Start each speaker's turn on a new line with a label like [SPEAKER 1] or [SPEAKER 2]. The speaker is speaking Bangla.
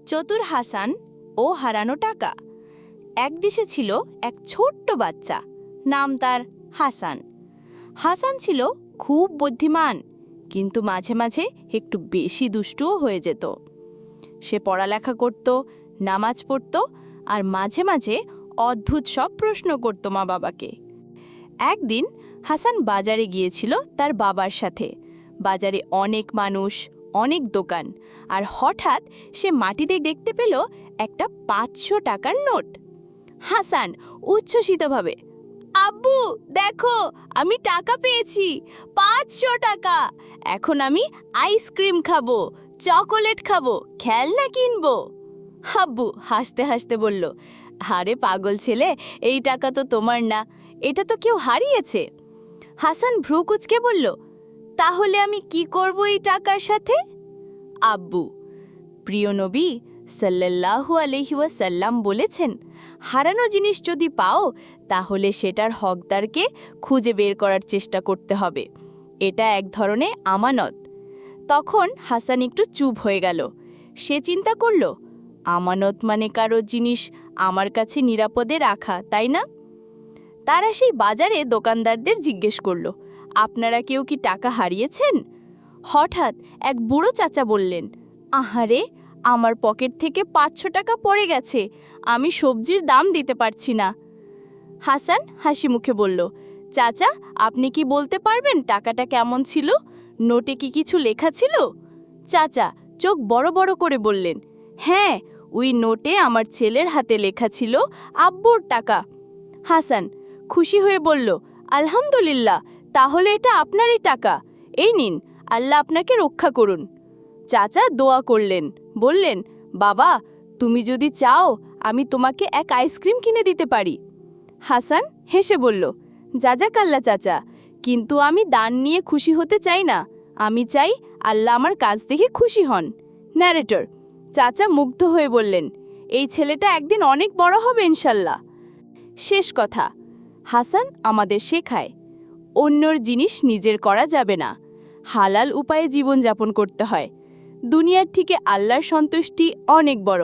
[SPEAKER 1] চতুর হাসান ও হারানো টাকা। এক দেশে ছিল এক ছোট্ট বাচ্চা, নাম তার হাসান। হাসান ছিল খুব বুদ্ধিমান, কিন্তু মাঝে মাঝে একটু বেশি দুষ্টুও হয়ে যেত। সে পড়ালেখা করত, নামাজ পড়ত, আর মাঝে মাঝে অদ্ভুত সব প্রশ্ন করত মা বাবাকে। একদিন হাসান বাজারে গিয়েছিল তার বাবার সাথে। বাজারে অনেক মানুষ, অনেক দোকান, আর হঠাৎ সে মাটিতে দেখতে পেল একটা 500 টাকার নোট। হাসান উচ্ছ্বসিতভাবে, আব্বু দেখো, আমি টাকা পেয়েছি, 500 টাকা। এখন আমি আইসক্রিম খাবো, চকোলেট খাবো, খেলনা কিনবো। আব্বু হাসতে হাসতে বলল, আরে পাগল ছেলে, এই টাকা তো তোমার না, এটা তো কেউ হারিয়েছে। হাসান ভ্রু কুঁচকে বলল, তাহলে আমি কি করব এই টাকার সাথে? আব্বু, প্রিয় নবী সাল্লাল্লাহু আলাইহি ওয়াসাল্লাম বলেছেন, হারানো জিনিস যদি পাও তাহলে সেটার হকদারকে খুঁজে বের করার চেষ্টা করতে হবে। এটা এক ধরনের আমানত। তখন হাসান একটু চুপ হয়ে গেল। সে চিন্তা করল, আমানত মানে কারো জিনিস আমার কাছে নিরাপদে রাখা, তাই না? তারা সেই বাজারে দোকানদারদের জিজ্ঞেস করল, আপনারা কেউ কি টাকা হারিয়েছেন? হঠাৎ এক বুড়ো চাচা বললেন, আহারে, আমার পকেট থেকে 500 টাকা পড়ে গেছে, আমি সবজির দাম দিতে পারছি না। হাসান হাসি মুখে বলল, চাচা, আপনি কি বলতে পারবেন টাকাটা কেমন ছিল? নোটে কি কিছু লেখা ছিল? চাচা চোখ বড় বড় করে বললেন, হ্যাঁ, ওই নোটে আমার ছেলের হাতে লেখা ছিল আব্বুর টাকা। হাসান খুশি হয়ে বলল, আলহামদুলিল্লাহ, তাহলে এটা আপনারই টাকা। এই নিন, আল্লাহ আপনাকে রক্ষা করুন। চাচা দোয়া করলেন, বললেন, বাবা, তুমি যদি চাও আমি তোমাকে এক আইসক্রিম কিনে দিতে পারি। হাসান হেসে বলল, জাজাকাল্লাহ চাচা, কিন্তু আমি দান নিয়ে খুশি হতে চাই না, আমি চাই আল্লাহ আমার কাজ দেখে খুশি হন। ন্যারেটর, চাচা মুগ্ধ হয়ে বললেন, এই ছেলেটা একদিন অনেক বড় হবে ইনশাল্লাহ। শেষ কথা, হাসান আমাদের শেখায়, অন্যর জিনিস নিজের করা যাবে না, হালাল উপায়ে জীবনযাপন করতে হয়। দুনিয়ার থেকে আল্লাহর সন্তুষ্টি অনেক বড়।